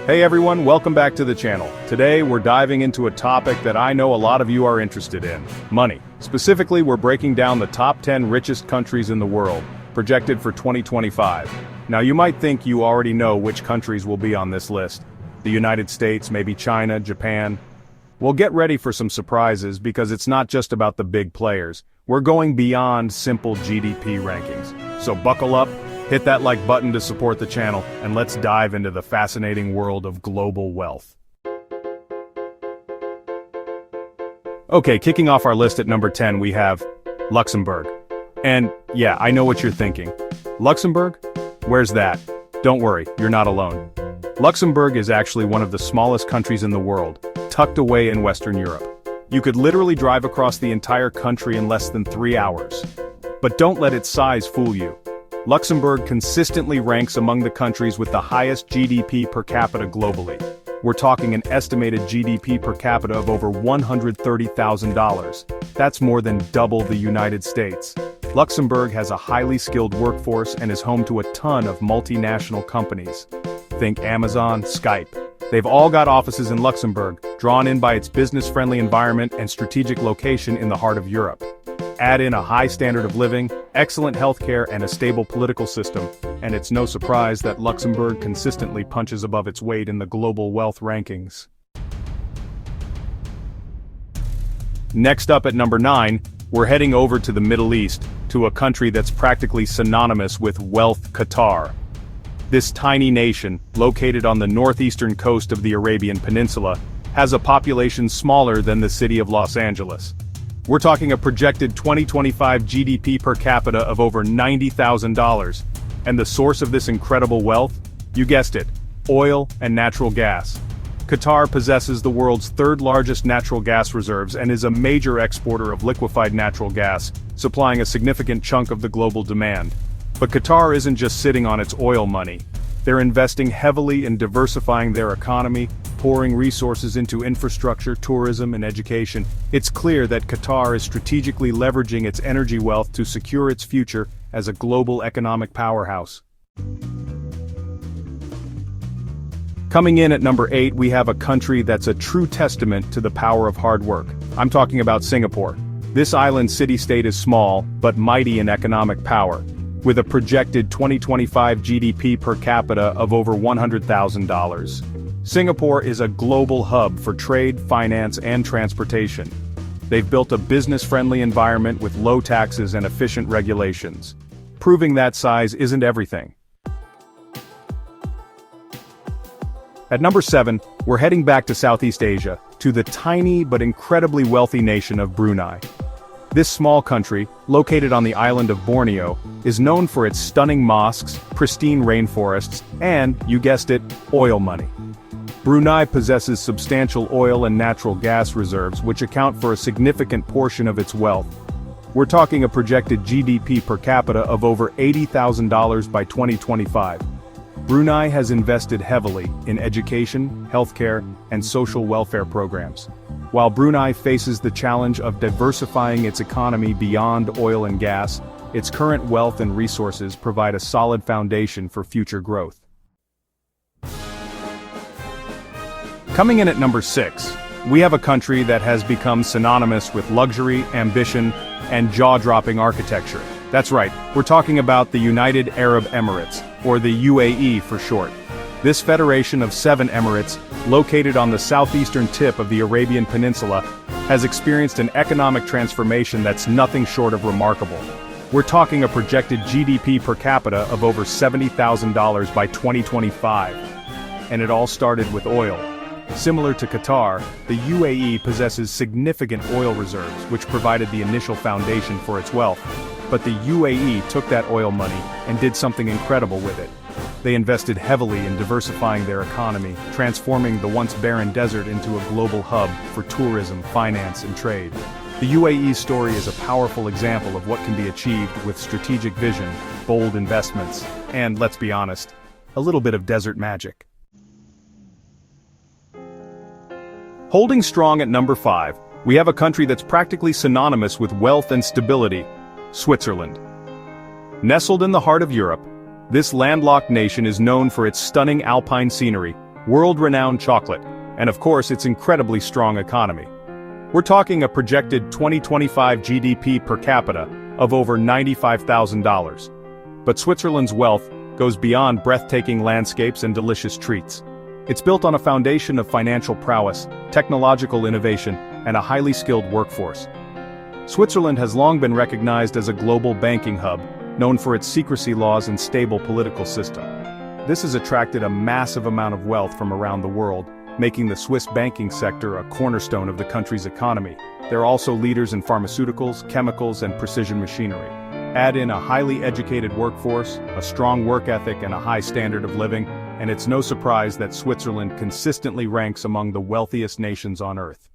Hey everyone, welcome back to the channel. Today we're diving into a topic that I know a lot of you are interested in: money. Specifically, we're breaking down the top 10 richest countries in the world, projected for 2025. Now you might think you already know which countries will be on this list. The United States, maybe China, Japan. Well, get ready for some surprises because it's not just about the big players. We're going beyond simple GDP rankings. So buckle up, hit that like button to support the channel, and let's dive into the fascinating world of global wealth. Okay, kicking off our list at number 10 we have Luxembourg. And yeah, I know what you're thinking. Luxembourg? Where's that? Don't worry, you're not alone. Luxembourg is actually one of the smallest countries in the world, tucked away in Western Europe. You could literally drive across the entire country in less than 3 hours. But don't let its size fool you. Luxembourg consistently ranks among the countries with the highest GDP per capita globally. We're talking an estimated GDP per capita of over $130,000. That's more than double the United States. Luxembourg has a highly skilled workforce and is home to a ton of multinational companies. Think Amazon, Skype. They've all got offices in Luxembourg, drawn in by its business-friendly environment and strategic location in the heart of Europe. Add in a high standard of living, excellent healthcare, and a stable political system, and it's no surprise that Luxembourg consistently punches above its weight in the global wealth rankings. Next up at number 9, we're heading over to the Middle East, to a country that's practically synonymous with wealth: Qatar. This tiny nation, located on the northeastern coast of the Arabian Peninsula, has a population smaller than the city of Los Angeles. We're talking a projected 2025 GDP per capita of over $90,000. And the source of this incredible wealth? You guessed it, oil and natural gas. Qatar possesses the world's third largest natural gas reserves and is a major exporter of liquefied natural gas, supplying a significant chunk of the global demand. But Qatar isn't just sitting on its oil money. They're investing heavily in diversifying their economy, pouring resources into infrastructure, tourism, and education. It's clear that Qatar is strategically leveraging its energy wealth to secure its future as a global economic powerhouse. Coming in at number 8, we have a country that's a true testament to the power of hard work. I'm talking about Singapore. This island city-state is small, but mighty in economic power, with a projected 2025 GDP per capita of over $100,000. Singapore is a global hub for trade, finance, and transportation. They've built a business-friendly environment with low taxes and efficient regulations, proving that size isn't everything. At number 7, we're heading back to Southeast Asia, to the tiny but incredibly wealthy nation of Brunei. This small country, located on the island of Borneo, is known for its stunning mosques, pristine rainforests, and, you guessed it, oil money. Brunei possesses substantial oil and natural gas reserves which account for a significant portion of its wealth. We're talking a projected GDP per capita of over $80,000 by 2025. Brunei has invested heavily in education, healthcare, and social welfare programs. While Brunei faces the challenge of diversifying its economy beyond oil and gas, its current wealth and resources provide a solid foundation for future growth. Coming in at number 6, we have a country that has become synonymous with luxury, ambition, and jaw-dropping architecture. That's right, we're talking about the United Arab Emirates, or the UAE for short. This federation of 7 emirates, located on the southeastern tip of the Arabian Peninsula, has experienced an economic transformation that's nothing short of remarkable. We're talking a projected GDP per capita of over $70,000 by 2025. And it all started with oil. Similar to Qatar, the UAE possesses significant oil reserves which provided the initial foundation for its wealth. But the UAE took that oil money and did something incredible with it. They invested heavily in diversifying their economy, transforming the once barren desert into a global hub for tourism, finance, and trade. The UAE's story is a powerful example of what can be achieved with strategic vision, bold investments, and, let's be honest, a little bit of desert magic. Holding strong at number 5, we have a country that's practically synonymous with wealth and stability: Switzerland. Nestled in the heart of Europe, this landlocked nation is known for its stunning alpine scenery, world-renowned chocolate, and of course its incredibly strong economy. We're talking a projected 2025 GDP per capita of over $95,000. But Switzerland's wealth goes beyond breathtaking landscapes and delicious treats. It's built on a foundation of financial prowess, technological innovation, and a highly skilled workforce. Switzerland has long been recognized as a global banking hub, known for its secrecy laws and stable political system. This has attracted a massive amount of wealth from around the world, making the Swiss banking sector a cornerstone of the country's economy. They're also leaders in pharmaceuticals, chemicals, and precision machinery. Add in a highly educated workforce, a strong work ethic, and a high standard of living, and it's no surprise that Switzerland consistently ranks among the wealthiest nations on Earth.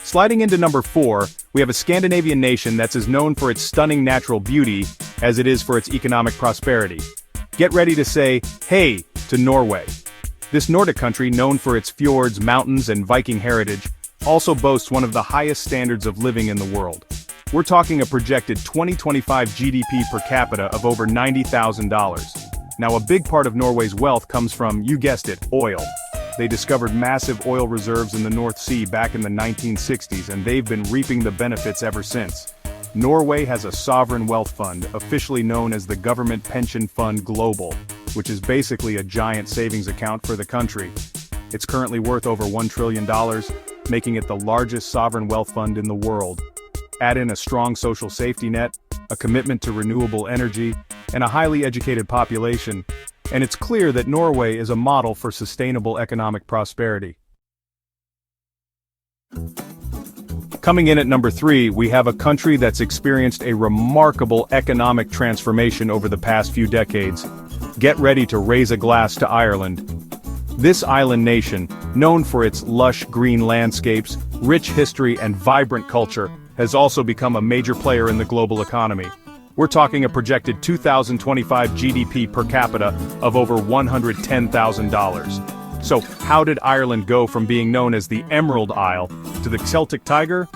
Sliding into number 4, we have a Scandinavian nation that's as known for its stunning natural beauty as it is for its economic prosperity. Get ready to say, hey, to Norway. This Nordic country, known for its fjords, mountains, and Viking heritage, also boasts one of the highest standards of living in the world. We're talking a projected 2025 GDP per capita of over $90,000. Now, a big part of Norway's wealth comes from, you guessed it, oil. They discovered massive oil reserves in the North Sea back in the 1960s, and they've been reaping the benefits ever since. Norway has a sovereign wealth fund, officially known as the Government Pension Fund Global, which is basically a giant savings account for the country. It's currently worth over $1 trillion, making it the largest sovereign wealth fund in the world. Add in a strong social safety net, a commitment to renewable energy, and a highly educated population, and it's clear that Norway is a model for sustainable economic prosperity. Coming in at number 3, we have a country that's experienced a remarkable economic transformation over the past few decades. Get ready to raise a glass to Ireland. This island nation, known for its lush green landscapes, rich history, and vibrant culture, has also become a major player in the global economy. We're talking a projected 2025 GDP per capita of over $110,000. So, how did Ireland go from being known as the Emerald Isle to the Celtic Tiger?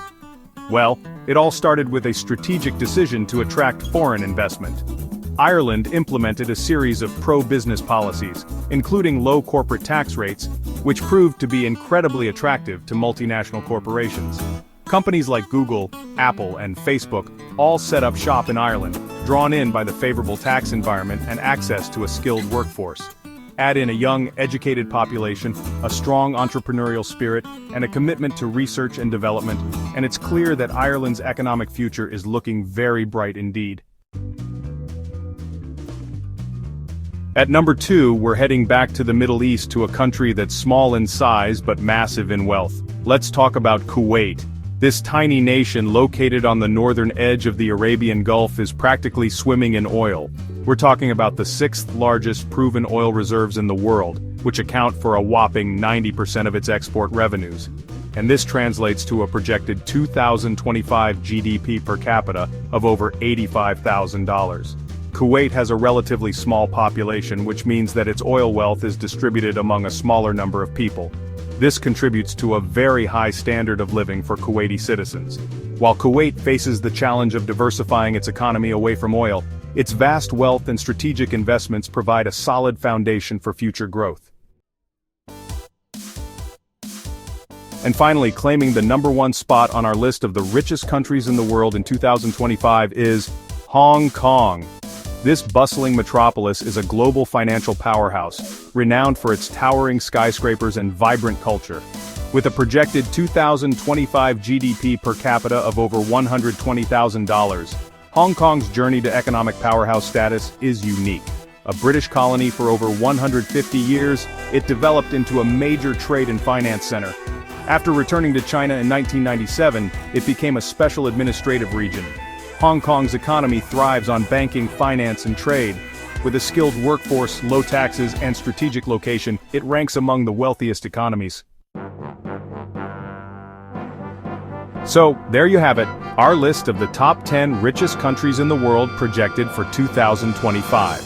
Well, it all started with a strategic decision to attract foreign investment. Ireland implemented a series of pro-business policies, including low corporate tax rates, which proved to be incredibly attractive to multinational corporations. Companies like Google, Apple, and Facebook all set up shop in Ireland, drawn in by the favorable tax environment and access to a skilled workforce. Add in a young, educated population, a strong entrepreneurial spirit, and a commitment to research and development, and it's clear that Ireland's economic future is looking very bright indeed. At number 2, we're heading back to the Middle East to a country that's small in size but massive in wealth. Let's talk about Kuwait. This tiny nation located on the northern edge of the Arabian Gulf is practically swimming in oil. We're talking about the 6th largest proven oil reserves in the world, which account for a whopping 90% of its export revenues. And this translates to a projected 2025 GDP per capita of over $85,000. Kuwait has a relatively small population, which means that its oil wealth is distributed among a smaller number of people. This contributes to a very high standard of living for Kuwaiti citizens. While Kuwait faces the challenge of diversifying its economy away from oil, its vast wealth and strategic investments provide a solid foundation for future growth. And finally, claiming the number 1 spot on our list of the richest countries in the world in 2025 is Hong Kong. This bustling metropolis is a global financial powerhouse, renowned for its towering skyscrapers and vibrant culture. With a projected 2025 GDP per capita of over $120,000, Hong Kong's journey to economic powerhouse status is unique. A British colony for over 150 years, it developed into a major trade and finance center. After returning to China in 1997, it became a special administrative region. Hong Kong's economy thrives on banking, finance, and trade. With a skilled workforce, low taxes, and strategic location, it ranks among the wealthiest economies. So, there you have it, our list of the top 10 richest countries in the world projected for 2025.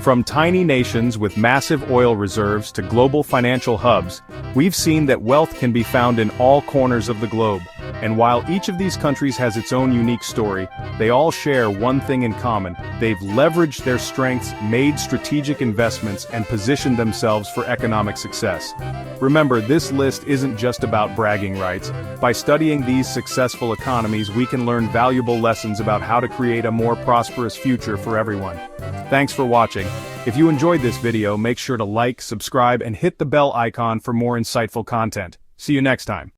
From tiny nations with massive oil reserves to global financial hubs, we've seen that wealth can be found in all corners of the globe. And while each of these countries has its own unique story, they all share one thing in common: they've leveraged their strengths, made strategic investments, and positioned themselves for economic success. Remember, this list isn't just about bragging rights. By studying these successful economies, we can learn valuable lessons about how to create a more prosperous future for everyone. Thanks for watching. If you enjoyed this video, make sure to like, subscribe, and hit the bell icon for more insightful content. See you next time.